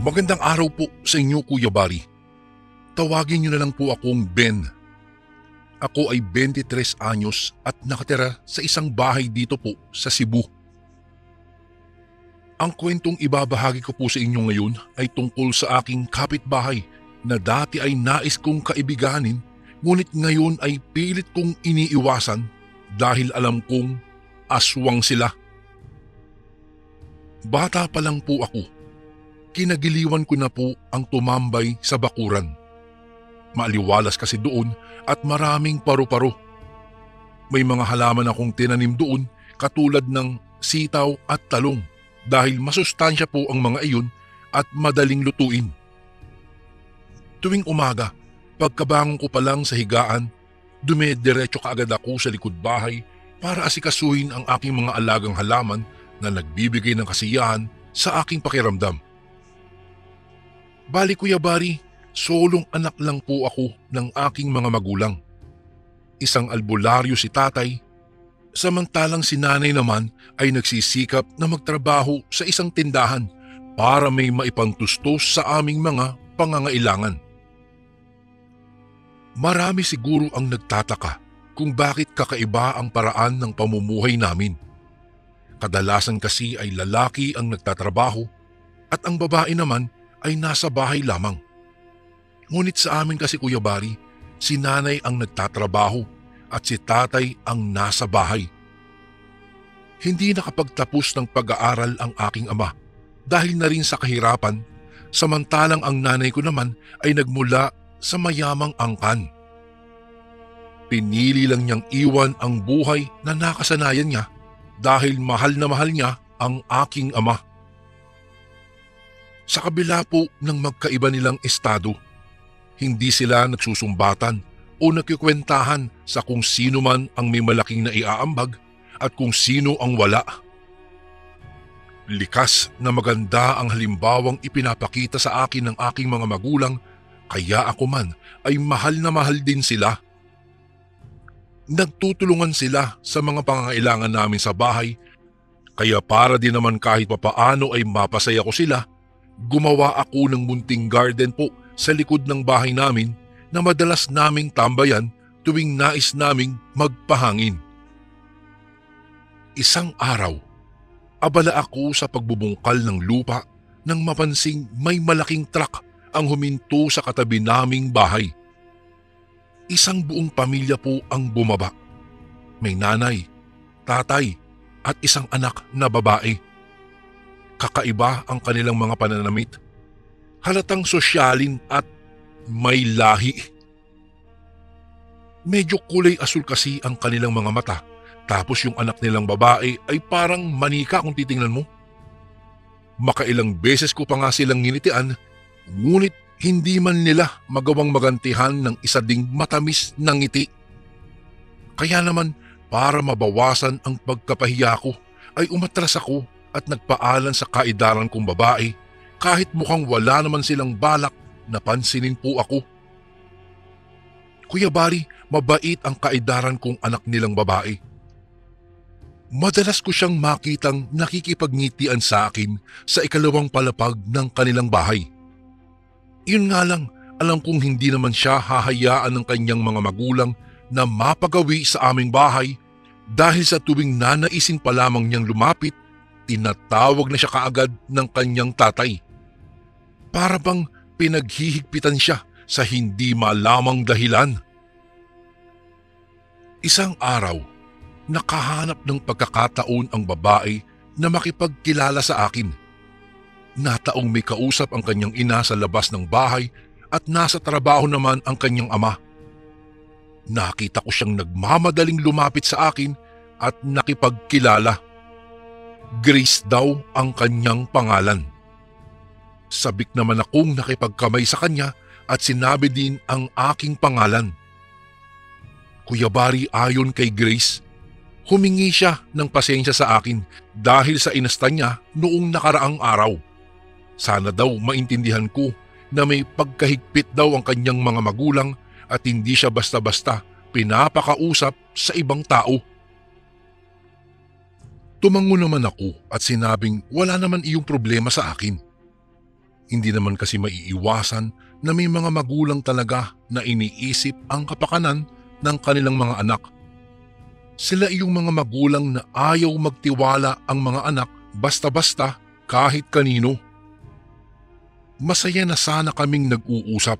Magandang araw po sa inyo, Kuya Bari. Tawagin niyo na lang po akong Ben. Ako ay 23 anyos at nakatira sa isang bahay dito po sa Cebu. Ang kwentong ibabahagi ko po sa inyo ngayon ay tungkol sa aking kapitbahay na dati ay nais kong kaibiganin, ngunit ngayon ay pilit kong iniiwasan dahil alam kong aswang sila. Bata pa lang po ako. Kinagiliwan ko na po ang tumambay sa bakuran. Maaliwalas kasi doon at maraming paru-paro. May mga halaman akong tinanim doon katulad ng sitaw at talong dahil masustansya po ang mga iyon at madaling lutuin. Tuwing umaga, pagkabangon ko pa lang sa higaan, dumediretso kaagad ako sa likod bahay para asikasuhin ang aking mga alagang halaman na nagbibigay ng kasiyahan sa aking pakiramdam. Bali, Kuya Bari, solong anak lang po ako ng aking mga magulang. Isang albularyo si tatay, samantalang si nanay naman ay nagsisikap na magtrabaho sa isang tindahan para may maipantustos sa aming mga pangangailangan. Marami siguro ang nagtataka kung bakit kakaiba ang paraan ng pamumuhay namin. Kadalasan kasi ay lalaki ang nagtatrabaho at ang babae naman ay nasa bahay lamang. Ngunit sa amin kasi, Kuya Bari, si nanay ang nagtatrabaho at si tatay ang nasa bahay. Hindi nakapagtapos ng pag-aaral ang aking ama dahil na rin sa kahirapan, samantalang ang nanay ko naman ay nagmula sa mayamang angkan. Pinili lang niyang iwan ang buhay na nakasanayan niya dahil mahal na mahal niya ang aking ama. Sa kabila po ng magkaiba nilang estado, hindi sila nagsusumbatan o nagkikwentahan sa kung sino man ang may malaking naiaambag at kung sino ang wala. Likas na maganda ang halimbawang ipinapakita sa akin ng aking mga magulang, kaya ako man ay mahal na mahal din sila. Nagtutulungan sila sa mga pangangailangan namin sa bahay, kaya para din naman kahit papaano ay mapasaya ko sila, gumawa ako ng munting garden po sa likod ng bahay namin na madalas naming tambayan tuwing nais naming magpahangin. Isang araw, abala ako sa pagbubungkal ng lupa nang mapansing may malaking truck ang huminto sa katabi naming bahay. Isang buong pamilya po ang bumaba. May nanay, tatay at isang anak na babae. Kakaiba ang kanilang mga pananamit. Halatang sosyalin at may lahi. Medyo kulay asul kasi ang kanilang mga mata, tapos yung anak nilang babae ay parang manika kung titingnan mo. Makailang beses ko pa nga silang nginitian, ngunit hindi man nila magawang magantihan ng isa ding matamis na ngiti. Kaya naman para mabawasan ang pagkapahiya ko ay umatras ako at nagpaalan sa kaedaran kong babae kahit mukhang wala naman silang balak na pansinin po ako. Kuya Bari, mabait ang kaedaran kong anak nilang babae. Madalas ko siyang makitang nakikipagngitian sa akin sa ikalawang palapag ng kanilang bahay. Yun nga lang, alam kong hindi naman siya hahayaan ng kanyang mga magulang na mapagawi sa aming bahay dahil sa tuwing nanaisin pa lamang niyang lumapit, tinatawag na siya kaagad ng kanyang tatay. Para bang pinaghihigpitan siya sa hindi malamang dahilan. Isang araw, nakahanap ng pagkakataon ang babae na makipagkilala sa akin. Nataong may kausap ang kanyang ina sa labas ng bahay at nasa trabaho naman ang kanyang ama. Nakita ko siyang nagmamadaling lumapit sa akin at nakipagkilala. Grace daw ang kanyang pangalan. Sabik naman akong nakipagkamay sa kanya at sinabi din ang aking pangalan. Kuya Bari, ayon kay Grace, humingi siya ng pasensya sa akin dahil sa inasta niya noong nakaraang araw. Sana daw maintindihan ko na may pagkahigpit daw ang kanyang mga magulang at hindi siya basta-basta pinapakausap sa ibang tao. Tumango naman ako at sinabing wala naman iyong problema sa akin. Hindi naman kasi maiiwasan na may mga magulang talaga na iniisip ang kapakanan ng kanilang mga anak. Sila yung mga magulang na ayaw magtiwala ang mga anak basta-basta kahit kanino. Masaya na sana kaming nag-uusap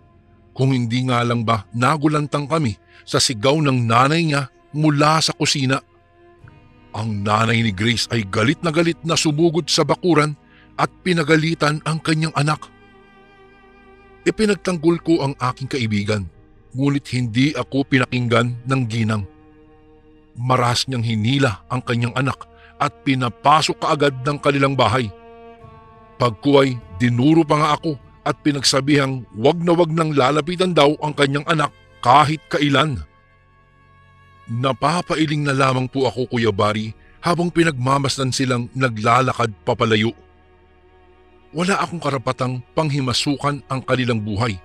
kung hindi nga lang ba nagulantang kami sa sigaw ng nanay niya mula sa kusina. Ang nanay ni Grace ay galit na sumugod sa bakuran at pinagalitan ang kanyang anak. Ipinagtanggol ko ang aking kaibigan, ngunit hindi ako pinakinggan ng ginang. Maras niyang hinila ang kanyang anak at pinapasok kaagad ng kanilang bahay. Pagkuway, dinuro pa nga ako at pinagsabihang wag nang lalapitan daw ang kanyang anak kahit kailan. Napapailing na lamang po ako, Kuya Barry, habang pinagmamasdan silang naglalakad papalayo. Wala akong karapatang panghimasukan ang kanilang buhay.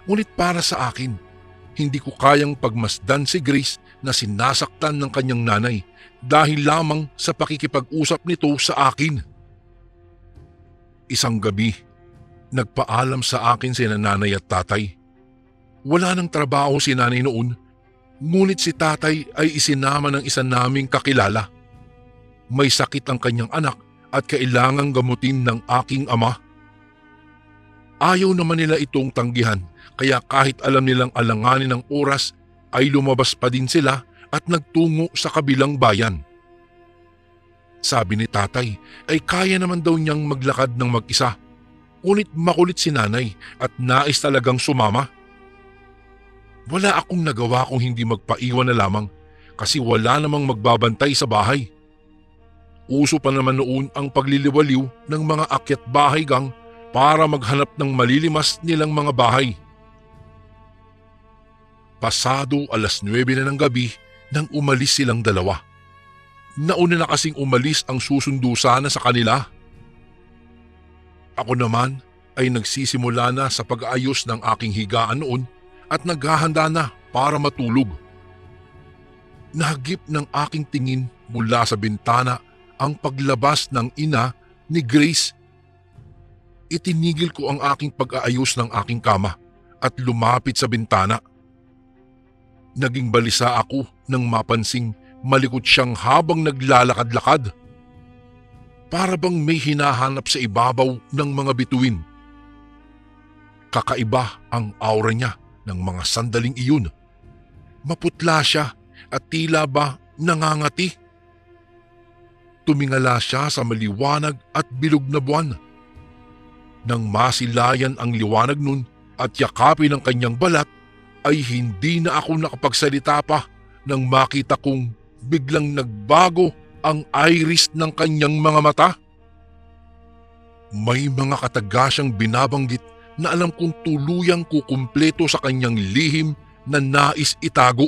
Ngunit para sa akin, hindi ko kayang pagmasdan si Grace na sinasaktan ng kanyang nanay dahil lamang sa pakikipag-usap nito sa akin. Isang gabi, nagpaalam sa akin si nanay at tatay. Wala nang trabaho si nanay noon, ngunit si tatay ay isinama ng isa naming kakilala. May sakit ang kanyang anak at kailangang gamutin ng aking ama. Ayaw naman nila itong tanggihan, kaya kahit alam nilang alanganin ng oras ay lumabas pa din sila at nagtungo sa kabilang bayan. Sabi ni tatay ay kaya naman daw niyang maglakad ng mag-isa, ngunit makulit si nanay at nais talagang sumama. Wala akong nagawa kung hindi magpaiwan na lamang kasi wala namang magbabantay sa bahay. Uso pa naman noon ang pagliliwaliw ng mga akyat bahay gang para maghanap ng malilimas nilang mga bahay. Pasado 9:00 na ng gabi nang umalis silang dalawa. Nauna na kasing umalis ang susundo sana sa kanila. Ako naman ay nagsisimula na sa pag-aayos ng aking higaan noon at naghahanda na para matulog. Nahagip ng aking tingin mula sa bintana ang paglabas ng ina ni Grace. Itinigil ko ang aking pag-aayos ng aking kama at lumapit sa bintana. Naging balisa ako nang mapansing malikot siyang habang naglalakad-lakad. Para bang may hinahanap sa ibabaw ng mga bituin. Kakaiba ang aura niya ng mga sandaling iyon. Maputla siya at tila ba nangangati. Tumingala siya sa maliwanag at bilog na buwan. Nang masilayan ang liwanag nun at yakapin ang kanyang balat, ay hindi na ako nakapagsalita pa nang makita kong biglang nagbago ang iris ng kanyang mga mata. May mga kataga siyang binabanggit na alam kong tuluyang kukumpleto sa kanyang lihim na nais itago.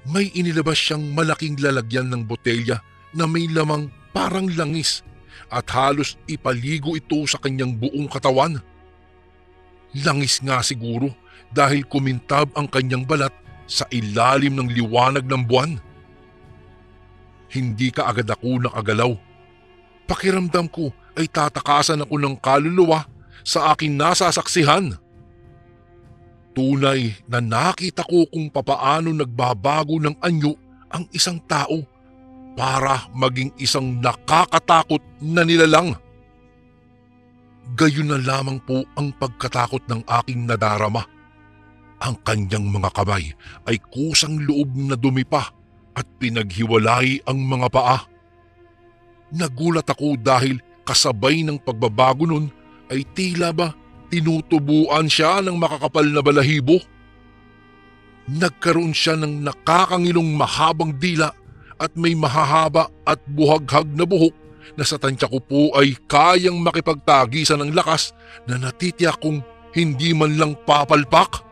May inilabas siyang malaking lalagyan ng botelya na may lamang parang langis at halos ipaligo ito sa kanyang buong katawan. Langis nga siguro dahil kumintab ang kanyang balat sa ilalim ng liwanag ng buwan. Hindi kaagad ako nakagalaw. Pakiramdam ko ay tatakasan ako ng kaluluwa sa aking nasasaksihan. Tunay na nakita ko kung papaano nagbabago ng anyo ang isang tao para maging isang nakakatakot na nilalang. Gayon na lamang po ang pagkatakot ng aking nadarama. Ang kanyang mga kamay ay kusang loob na dumi pa at pinaghiwalay ang mga paa. Nagulat ako dahil kasabay ng pagbabago nun ay tila ba tinutubuan siya ng makakapal na balahibo. Nagkaroon siya ng nakakangilong mahabang dila at may mahahaba at buhaghag na buhok na sa tansya ko po ay kayang makipagtagisan ng lakas na natitiyak kong hindi man lang papalpak.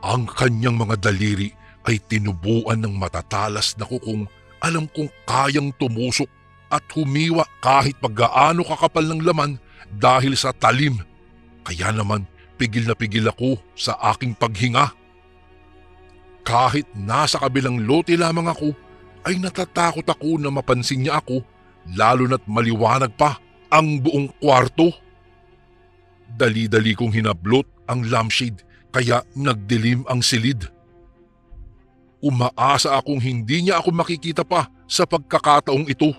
Ang kanyang mga daliri ay tinubuan ng matatalas na kukong alam kong kayang tumusok at humiwa kahit paggaano kakapal ng laman dahil sa talim. Kaya naman pigil na pigil ako sa aking paghinga. Kahit nasa kabilang lote lamang ako, ay natatakot ako na mapansin niya ako, lalo na't maliwanag pa ang buong kwarto. Dali-dali kong hinablot ang lampshade kaya nagdilim ang silid. Umaasa akong hindi niya ako makikita pa sa pagkakataong ito.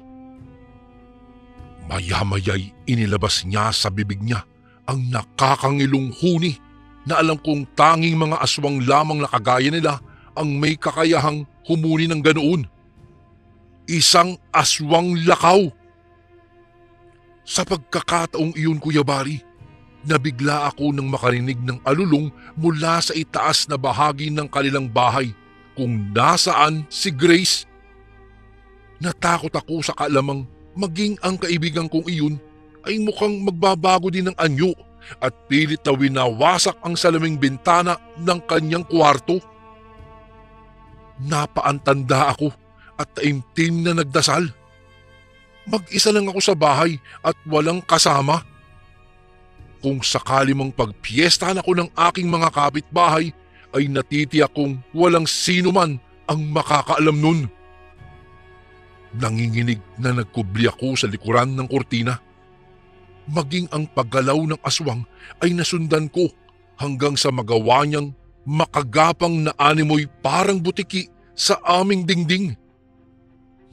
Maya-maya'y inilabas niya sa bibig niya ang nakakangilong huni na alam kong tanging mga aswang lamang na kagaya nila ang may kakayahang humuni ng ganoon. Isang aswang lakaw. Sa pagkakataong iyon, Kuya Bari, nabigla ako nang makarinig ng alulong mula sa itaas na bahagi ng kanilang bahay kung nasaan si Grace. Natakot ako sa kaalamang maging ang kaibigan kong iyon ay mukhang magbabago din ng anyo at pilit na winawasak ang salaming bintana ng kanyang kwarto. Napaantanda ako at taimtim na nagdasal. Mag-isa lang ako sa bahay at walang kasama. Kung sakali mang pagpiestahan ako ng aking mga kapitbahay, ay natitiyak kong walang sino man ang makakaalam nun. Nanginginig na nagkubli ako sa likuran ng kurtina. Maging ang paggalaw ng aswang ay nasundan ko hanggang sa magawa niyang makagapang na animoy parang butiki sa aming dingding.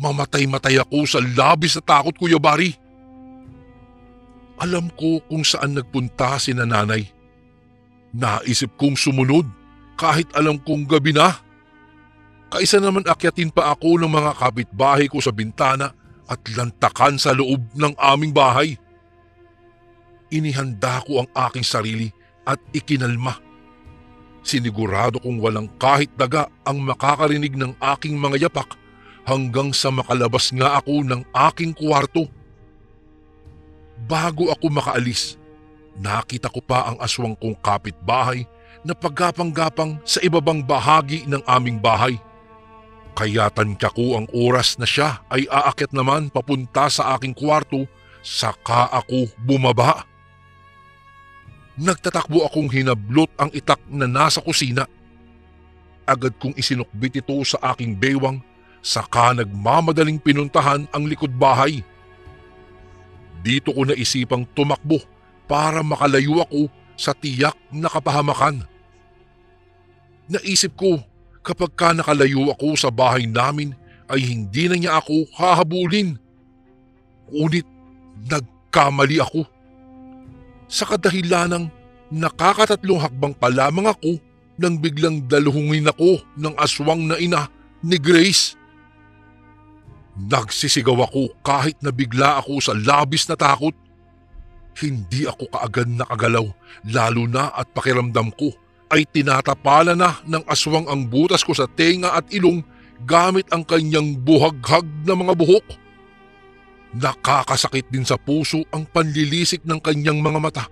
Mamatay-matay ako sa labis na takot, Kuya Bari. Alam ko kung saan nagpunta si nanay. Naisip kong sumunod kahit alam kong gabi na. Kaisa naman akyatin pa ako ng mga kapitbahay ko sa bintana at lantakan sa loob ng aming bahay. Inihanda ko ang aking sarili at ikinalma. Sinigurado kong walang kahit daga ang makakarinig ng aking mga yapak hanggang sa makalabas nga ako ng aking kwarto. Bago ako makaalis, nakita ko pa ang aswang kong kapitbahay na paggapang-gapang sa ibabang bahagi ng aming bahay. Kaya tansya ko ang oras na siya ay aakyat naman papunta sa aking kwarto, saka ako bumaba. Nagtatakbo akong hinablot ang itak na nasa kusina. Agad kong isinukbit ito sa aking bewang, saka nagmamadaling pinuntahan ang likod bahay. Dito ko naisipang tumakbo para makalayo ako sa tiyak na kapahamakan. Naisip ko kapag ka nakalayo ako sa bahay namin ay hindi na niya ako hahabulin. Ngunit nagkamali ako. Sa kadahilanang nakakatatlong hakbang pa lamang ako nang biglang daluhungin ako ng aswang na ina ni Grace. Nagsisigaw ako kahit nabigla ako sa labis na takot. Hindi ako kaagad nakagalaw, lalo na at pakiramdam ko ay tinatapala na ng aswang ang butas ko sa tenga at ilong gamit ang kanyang buhaghag na mga buhok. Nakakasakit din sa puso ang panlilisik ng kanyang mga mata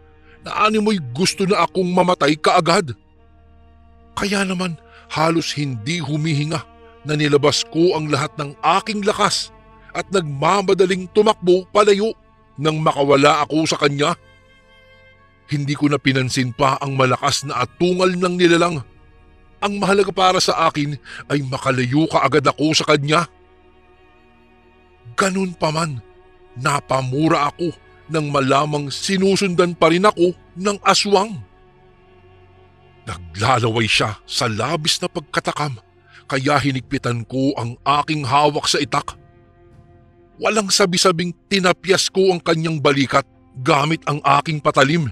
na animoy gusto na akong mamatay kaagad. Kaya naman halos hindi humihinga na nilabas ko ang lahat ng aking lakas at nagmamadaling tumakbo palayo nang makawala ako sa kanya. Hindi ko na pinansin pa ang malakas na atungal ng nilalang. Ang mahalaga para sa akin ay makalayo kaagad ako sa kanya. Ganun pa man, napamura ako nang malamang sinusundan pa rin ako ng aswang. Naglalaway siya sa labis na pagkatakam, kaya hinigpitan ko ang aking hawak sa itak. Walang sabi-sabing tinapyas ko ang kanyang balikat gamit ang aking patalim.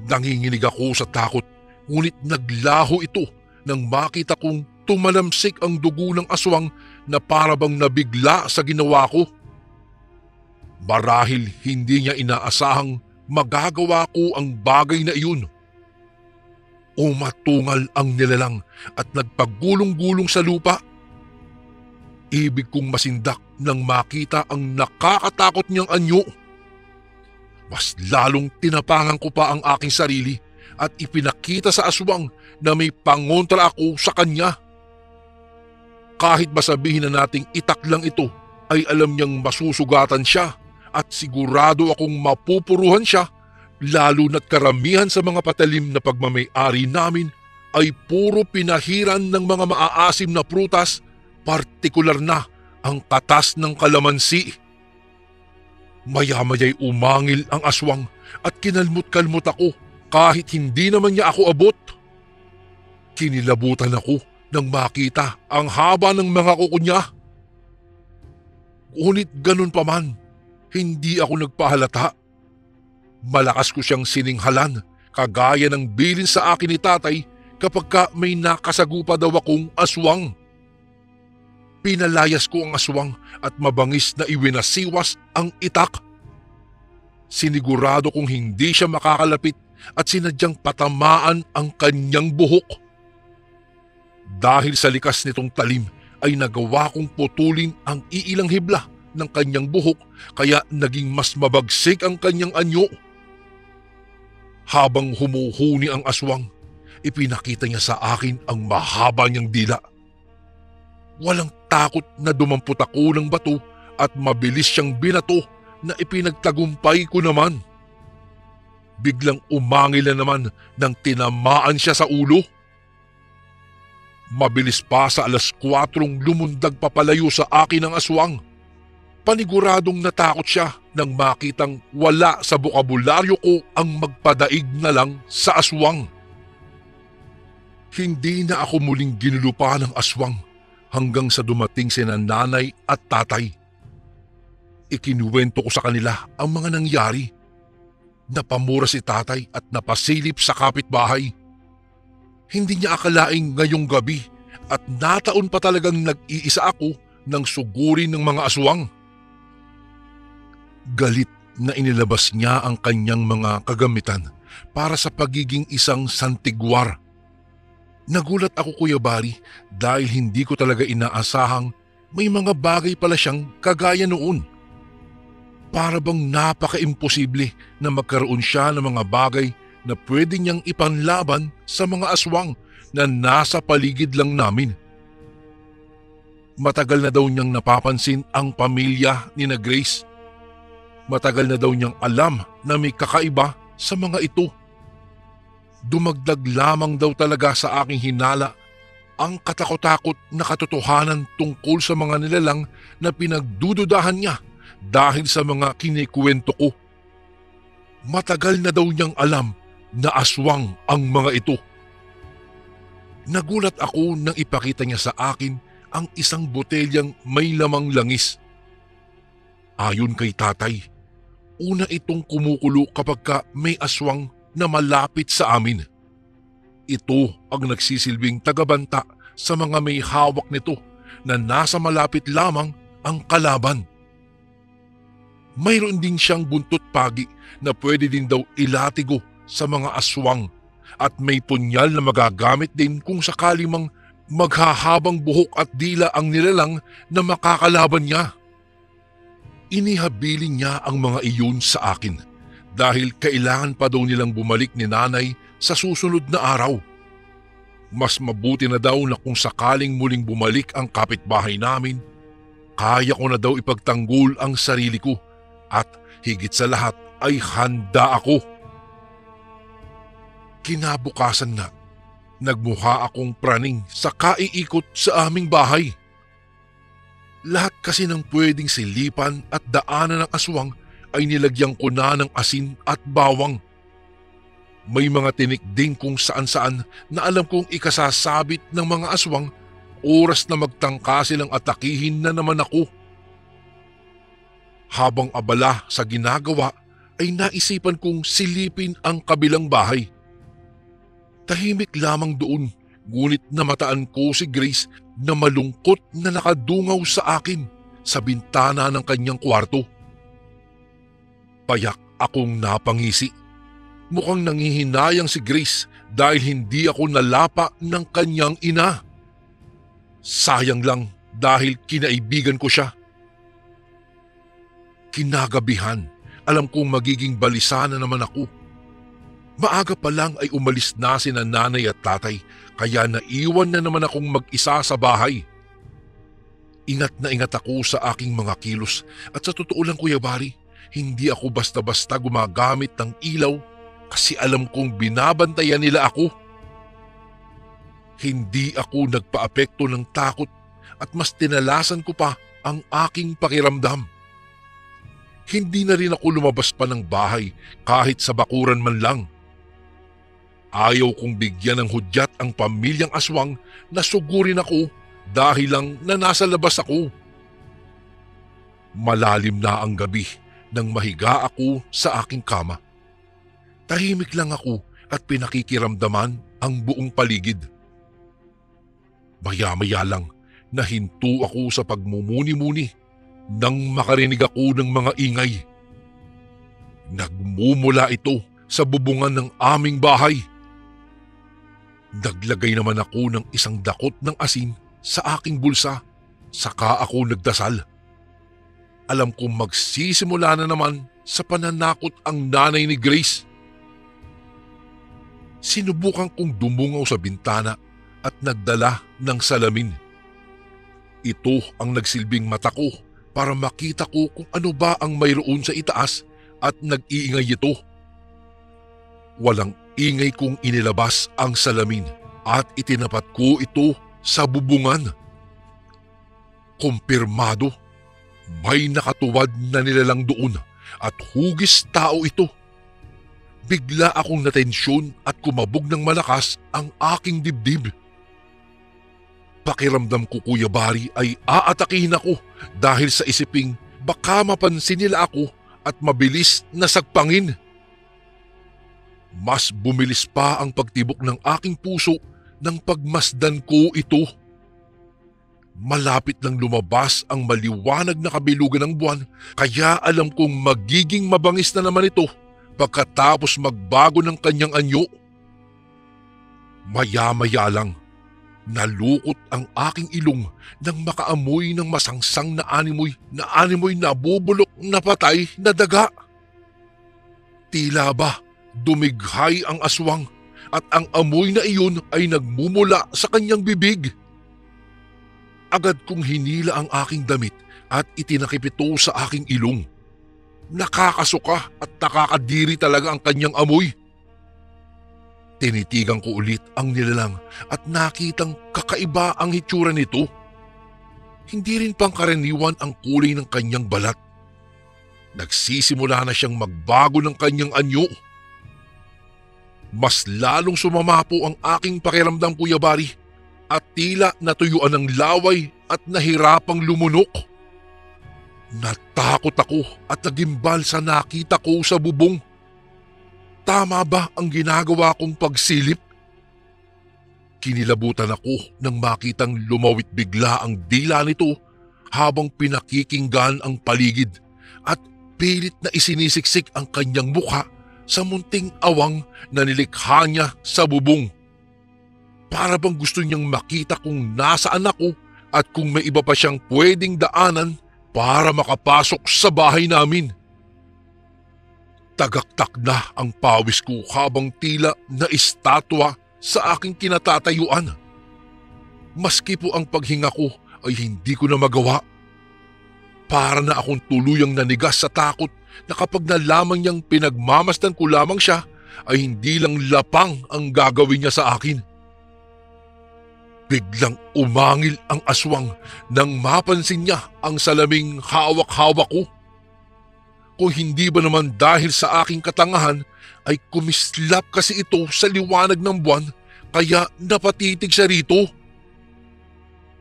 Nanginginig ako sa takot, ngunit naglaho ito nang makita kong tumalamsik ang dugo ng aswang na parabang nabigla sa ginawa ko. Marahil hindi niya inaasahang magagawa ko ang bagay na iyon. Umatungal ang nilalang at nagpagulong-gulong sa lupa. Ibig kong masindak nang makita ang nakakatakot niyang anyo. Mas lalong tinapangan ko pa ang aking sarili at ipinakita sa aswang na may pangontra ako sa kanya. Kahit masabihin na nating itak lang ito, ay alam niyang masusugatan siya at sigurado akong mapupuruhan siya, lalo na't karamihan sa mga patalim na pagmamay-ari namin ay puro pinahiran ng mga maaasim na prutas, partikular na ang katas ng kalamansi. Maya-maya'y umangil ang aswang at kinalmot-kalmot ako kahit hindi naman niya ako abot. Kinilabutan ako nang makita ang haba ng mga kuko niya. Ngunit ganun pa man, hindi ako nagpahalata. Malakas ko siyang sininghalan kagaya ng bilin sa akin ni tatay kapag may nakasagupa daw akong aswang. Pinalayas ko ang aswang at mabangis na iwinasiwas ang itak. Sinigurado kong hindi siya makakalapit at sinadyang patamaan ang kanyang buhok. Dahil sa likas nitong talim ay nagawa kong putulin ang iilang hibla ng kanyang buhok kaya naging mas mabagsik ang kanyang anyo. Habang humuhuni ang aswang, ipinakita niya sa akin ang mahaba niyang dila. Walang takot na dumampot ako ng bato at mabilis siyang binato na ipinagtagumpay ko naman. Biglang umangil na naman nang tinamaan siya sa ulo. Mabilis pa sa 4:00 lumundag papalayo sa akin ang aswang. Paniguradong natakot siya nang makitang wala sa bokabularyo ko ang magpadaig na lang sa aswang. Hindi na ako muling ginulupa ng aswang hanggang sa dumating sina nanay at tatay. Ikinuwento ko sa kanila ang mga nangyari. Napamura si tatay at napasilip sa kapitbahay. Hindi niya akalaing ngayong gabi at nataon pa talagang nag-iisa ako ng sugurin ng mga aswang. Galit na inilabas niya ang kanyang mga kagamitan para sa pagiging isang santigwar. Nagulat ako, Kuya Bari, dahil hindi ko talaga inaasahang may mga bagay pala siyang kagaya noon. Para bang napaka-imposible na magkaroon siya ng mga bagay na pwede niyang ipanlaban sa mga aswang na nasa paligid lang namin. Matagal na daw niyang napapansin ang pamilya ni na Grace. Matagal na daw niyang alam na may kakaiba sa mga ito. Dumagdag lamang daw talaga sa aking hinala ang katakot-takot na katotohanan tungkol sa mga nilalang na pinagdududahan niya dahil sa mga kinikwento ko. Matagal na daw niyang alam na aswang ang mga ito. Nagulat ako nang ipakita niya sa akin ang isang botelyang may lamang langis. Ayon kay tatay, una itong kumukulo kapag may aswang na malapit sa amin. Ito ang nagsisilbing tagabanta sa mga may hawak nito na nasa malapit lamang ang kalaban. Mayroon din siyang buntot pagi na pwede din daw ilatigo sa mga aswang at may punyal na magagamit din kung sakali mang maghahabang buhok at dila ang nilalang na makakalaban niya. Inihabilin niya ang mga iyon sa akin dahil kailangan pa daw nilang bumalik ni nanay sa susunod na araw. Mas mabuti na daw na kung sakaling muling bumalik ang kapitbahay namin, kaya ko na daw ipagtanggol ang sarili ko at higit sa lahat ay handa ako. Kinabukasan na, nagmukha akong praning sa kaiikot sa aming bahay. Lahat kasi ng pwedeng silipan at daanan ng aswang ay nilagyan ko na ng asin at bawang. May mga tinik din kung saan-saan na alam kong ikasasabit ng mga aswang oras na magtangka silang atakihin na naman ako. Habang abala sa ginagawa ay naisipan kong silipin ang kabilang bahay. Tahimik lamang doon, ngunit namataan ko si Grace na malungkot na nakadungaw sa akin sa bintana ng kanyang kwarto. Payak akong napangisi. Mukhang nangihinayang si Grace dahil hindi ako nalapa ng kanyang ina. Sayang lang dahil kinaibigan ko siya. Kinagabihan, alam kong magiging balisa na naman ako. Maaga pa lang ay umalis na sina nanay at tatay kaya naiwan na naman akong mag-isa sa bahay. Ingat na ingat ako sa aking mga kilos at sa totoo lang, Kuya Bari, hindi ako basta-basta gumagamit ng ilaw kasi alam kong binabantayan nila ako. Hindi ako nagpaapekto ng takot at mas tinalasan ko pa ang aking pakiramdam. Hindi na rin ako lumabas pa ng bahay kahit sa bakuran man lang. Ayaw kong bigyan ng hudyat ang pamilyang aswang na sugurin ako dahil lang na nasa labas ako. Malalim na ang gabi nang mahiga ako sa aking kama. Tahimik lang ako at pinakikiramdaman ang buong paligid. Maya-maya lang nahinto ako sa pagmumuni-muni nang makarinig ako ng mga ingay. Nagmumula ito sa bubungan ng aming bahay. Naglagay naman ako ng isang dakot ng asin sa aking bulsa, saka ako nagdasal. Alam kong magsisimula na naman sa pananakot ang nanay ni Grace. Sinubukan kong dumungaw sa bintana at nagdala ng salamin. Ito ang nagsilbing mata ko para makita ko kung ano ba ang mayroon sa itaas at nag-iingay ito. Walang ingay kong inilabas ang salamin at itinapat ko ito sa bubungan. Kumpirmado, may nakatuwad na nilalang doon at hugis tao ito. Bigla akong natensyon at kumabog ng malakas ang aking dibdib. Pakiramdam ko, Kuya Bari, ay aatakihin ako dahil sa isiping baka mapansin nila ako at mabilis na sagpangin. Mas bumilis pa ang pagtibok ng aking puso nang pagmasdan ko ito. Malapit lang lumabas ang maliwanag na kabilugan ng buwan, kaya alam kong magiging mabangis na naman ito pagkatapos magbago ng kanyang anyo. Maya-maya lang, nalukot ang aking ilong nang makaamoy ng masangsang na animoy na bubulok na patay na daga. Tila ba dumighay ang aswang at ang amoy na iyon ay nagmumula sa kanyang bibig. Agad kong hinila ang aking damit at itinakip ito sa aking ilong. Nakakasuka at nakakadiri talaga ang kanyang amoy. Tinitigan ko ulit ang nilalang at nakitang kakaiba ang hitsura nito. Hindi rin pangkaraniwan ang kulay ng kanyang balat. Nagsisimula na siyang magbago ng kanyang anyo. Mas lalong sumama po ang aking pakiramdam, Kuya Bari, at tila natuyuan ng laway at nahirapang lumunok. Natakot ako at nagimbal sa nakita ko sa bubong. Tama ba ang ginagawa kong pagsilip? Kinilabutan ako nang makitang lumawit bigla ang dila nito habang pinakikinggan ang paligid at pilit na isinisiksik ang kanyang mukha sa munting awang na nilikha niya sa bubong. Para bang gusto niyang makita kung nasaan ako at kung may iba pa siyang pwedeng daanan para makapasok sa bahay namin. Tagaktak na ang pawis ko habang tila na estatwa sa aking kinatatayuan. Maski po ang paghinga ko ay hindi ko na magawa. Para na akong tuluyang nanigas sa takot na kapag nalaman niyang pinagmamasdan ko lamang siya ay hindi lang lapang ang gagawin niya sa akin. Biglang umangil ang aswang nang mapansin niya ang salaming hawak-hawak ko. Kung hindi ba naman dahil sa aking katangahan ay kumislap kasi ito sa liwanag ng buwan kaya napatitig siya rito.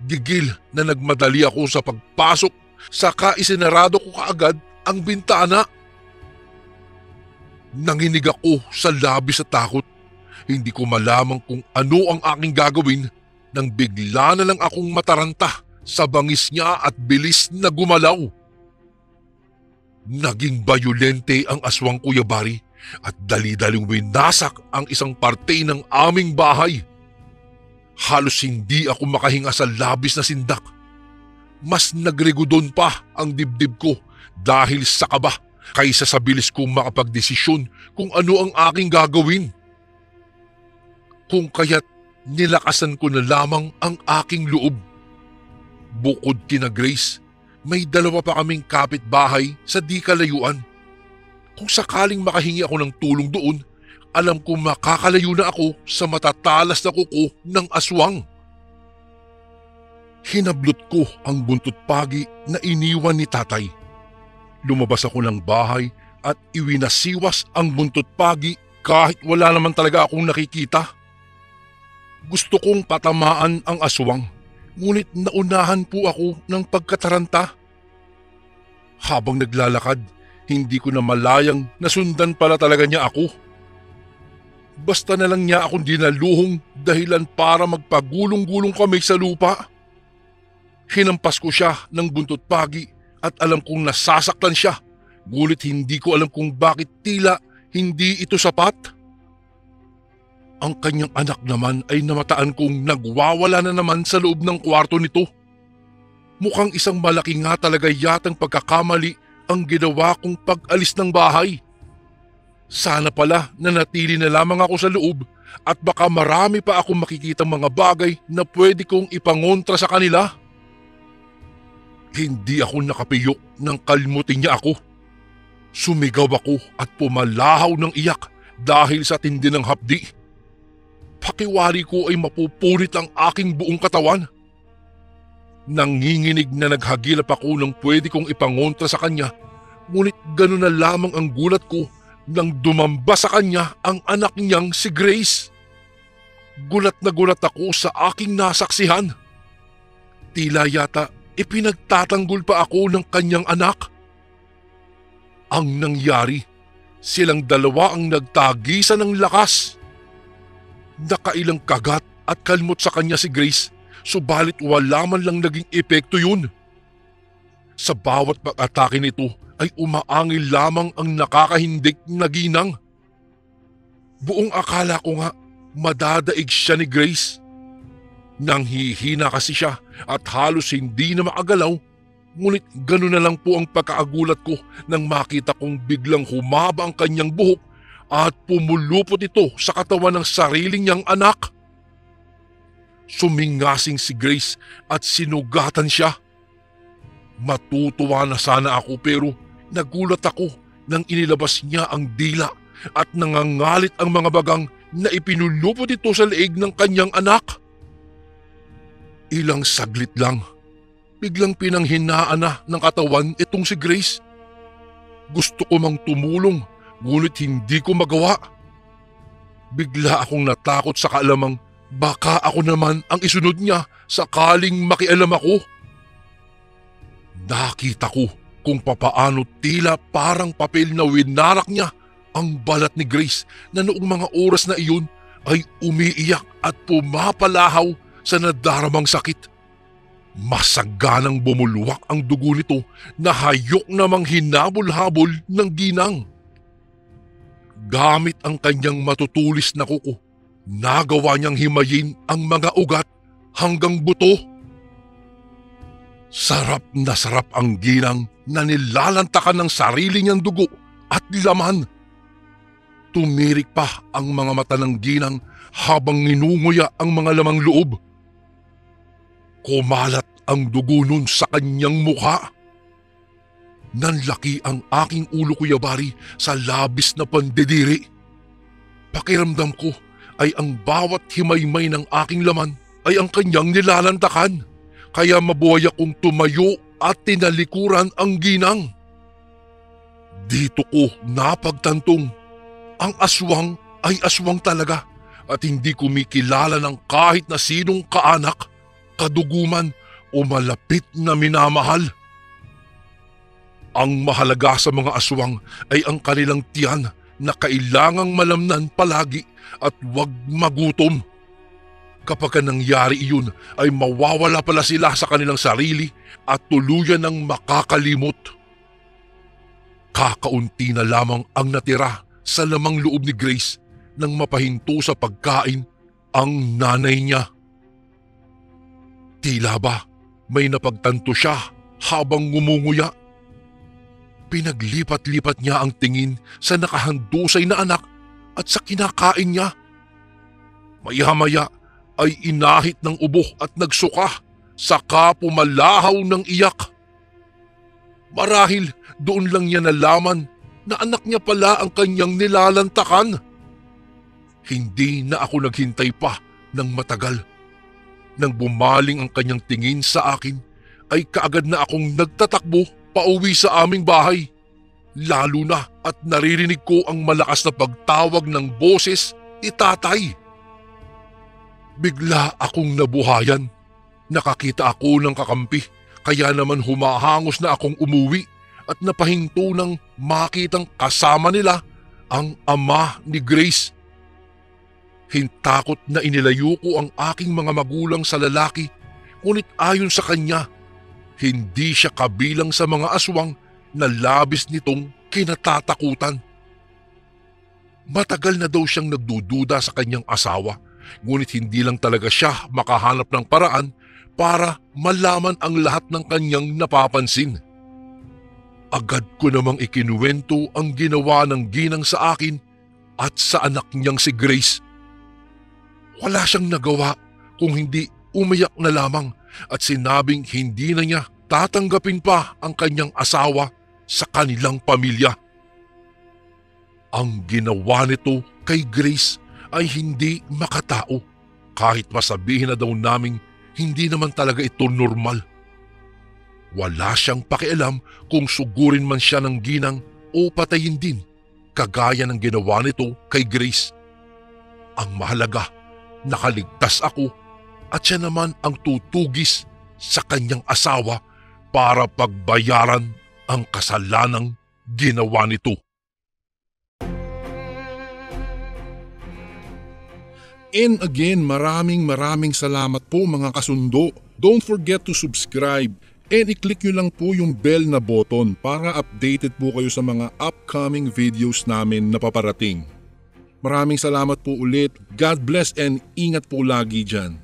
Gigil na nagmadali ako sa pagpasok saka isinarado ko kaagad ang bintana. Nanginig ako sa labis sa takot. Hindi ko malaman kung ano ang aking gagawin nang bigla na lang akong mataranta sa bangis niya at bilis na gumalaw. Naging bayolente ang aswang, Kuya Bari, at dali-daling winasak ang isang parte ng aming bahay. Halos hindi ako makahinga sa labis na sindak. Mas nagregodon pa ang dibdib ko dahil sa kaba kaysa sa bilis kong makapagdesisyon kung ano ang aking gagawin. Kung kaya't nilakasan ko na lamang ang aking loob. Bukod kina Grace, may dalawa pa kaming kapitbahay sa di kalayuan. Kung sakaling makahingi ako ng tulong doon, alam kong makakalayo na ako sa matatalas na kuko ng aswang. Hinablot ko ang buntot pagi na iniwan ni tatay. Lumabas ako ng bahay at iwinasiwas ang buntot pagi kahit wala naman talaga akong nakikita. Gusto kong patamaan ang aswang, ngunit naunahan po ako ng pagkataranta. Habang naglalakad, hindi ko na malayang nasundan pala talaga niya ako. Basta na lang niya akong dinaluhong dahilan para magpagulong-gulong kami sa lupa. Hinampas ko siya ng buntot pagi at alam kong nasasaktan siya, ngunit hindi ko alam kung bakit tila hindi ito sapat. Ang kanyang anak naman ay namataan kong nagwawala na naman sa loob ng kwarto nito. Mukhang isang malaki nga talaga yatang pagkakamali ang ginawa kong pag-alis ng bahay. Sana pala nanatili na lamang ako sa loob at baka marami pa akong makikitang mga bagay na pwede kong ipangontra sa kanila. Hindi ako nakapiyok nang kalmutin niya ako. Sumigaw ako at pumalahaw ng iyak dahil sa tindi ng hapdi. Pakiwari ko ay mapupunit ang aking buong katawan. Nanginginig na naghagilap ako nang pwede kong ipangontra sa kanya, ngunit gano'n na lamang ang gulat ko nang dumamba sa kanya ang anak niyang si Grace. Gulat na gulat ako sa aking nasaksihan. Tila yata ipinagtatanggol pa ako ng kanyang anak. Ang nangyari, silang dalawa ang nagtagisan ng lakas. Nakailang kagat at kalmot sa kanya si Grace, subalit wala man lang naging epekto yun. Sa bawat pag-atake nito ay umaangil lamang ang nakakahindik na ginang. Buong akala ko nga madadaig siya ni Grace. Nanghihina kasi siya at halos hindi na makagalaw, ngunit gano'n na lang po ang pagkaagulat ko nang makita kong biglang humaba ang kanyang buhok at pumulupot ito sa katawan ng sariling niyang anak. Sumingasing si Grace at sinugatan siya. Matutuwa na sana ako pero nagulat ako nang inilabas niya ang dila at nangangalit ang mga bagang na ipinulupot ito sa leeg ng kanyang anak. Ilang saglit lang, biglang pinanghinaan na ng katawan itong si Grace. Gusto ko mang tumulong, ngunit hindi ko magawa. Bigla akong natakot sa kaalamang baka ako naman ang isunod niya sakaling makialam ako. Nakita ko kung papaano tila parang papel na winarak niya ang balat ni Grace na noong mga oras na iyon ay umiiyak at pumapalahaw sa nadaramang sakit. Masaganang bumulwak ang dugo nito na hayok namang hinabol-habol ng ginang. Gamit ang kanyang matutulis na kuko, nagawa niyang himayin ang mga ugat hanggang buto. Sarap na sarap ang ginang na nilalantakan ng sarili niyang dugo at laman. Tumirik pa ang mga mata ng ginang habang ninunguya ang mga lamang loob. Kumalat ang dugo nun sa kanyang mukha. Nanlaki ang aking ulo, Kuya Bari, sa labis na pandidiri. Pakiramdam ko ay ang bawat himaymay ng aking laman ay ang kanyang nilalantakan. Kaya mabuhay akong tumayo at tinalikuran ang ginang. Dito ko napagtantong ang aswang ay aswang talaga at hindi kumikilala ng kahit na sinong kaanak, kaduguman o malapit na minamahal. Ang mahalaga sa mga aswang ay ang kanilang tiyan na kailangang malamnan palagi at huwag magutom. Kapag nangyari iyon ay mawawala pala sila sa kanilang sarili at tuluyan ng makakalimot. Kakaunti na lamang ang natira sa lamang loob ni Grace nang mapahinto sa pagkain ang nanay niya. Tila ba may napagtanto siya habang ngumunguya? Pinaglipat-lipat niya ang tingin sa nakahandusay na anak at sa kinakain niya. Maya-maya ay inahit ng ubo at nagsuka, saka pumalahaw ng iyak. Marahil doon lang niya nalaman na anak niya pala ang kanyang nilalantakan. Hindi na ako naghintay pa ng matagal. Nang bumaling ang kanyang tingin sa akin, ay kaagad na akong nagtatakbo pauwi sa aming bahay. Lalo na at naririnig ko ang malakas na pagtawag ng boses ni tatay. Bigla akong nabuhayan. Nakakita ako ng kakampi, kaya naman humahangos na akong umuwi at napahinto nang makitang kasama nila ang ama ni Grace. Hintakot na inilayo ko ang aking mga magulang sa lalaki, ngunit ayon sa kanya, hindi siya kabilang sa mga aswang na labis nitong kinatatakutan. Matagal na daw siyang nagdududa sa kanyang asawa, ngunit hindi lang talaga siya makahanap ng paraan para malaman ang lahat ng kanyang napapansin. Agad ko namang ikinuwento ang ginawa ng ginang sa akin at sa anak niyang si Grace. Wala siyang nagawa kung hindi umiyak na lamang at sinabing hindi na niya tatanggapin pa ang kanyang asawa sa kanilang pamilya. Ang ginawa nito kay Grace ay hindi makatao, kahit masabihin na daw naming hindi naman talaga ito normal. Wala siyang pakialam kung sugurin man siya ng ginang o patayin din, kagaya ng ginawa nito kay Grace. Ang mahalaga, nakaligtas ako at siya naman ang tutugis sa kanyang asawa para pagbayaran ang kasalanang ginawa nito. And again, maraming salamat po mga kasundo. Don't forget to subscribe and i-click nyo lang po yung bell na button para updated po kayo sa mga upcoming videos namin na paparating. Maraming salamat po ulit. God bless and ingat po lagi dyan.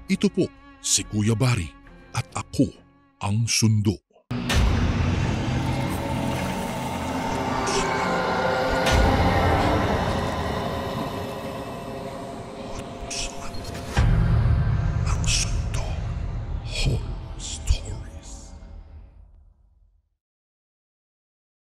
Ito po si Kuya Bari at ako ang Sundo.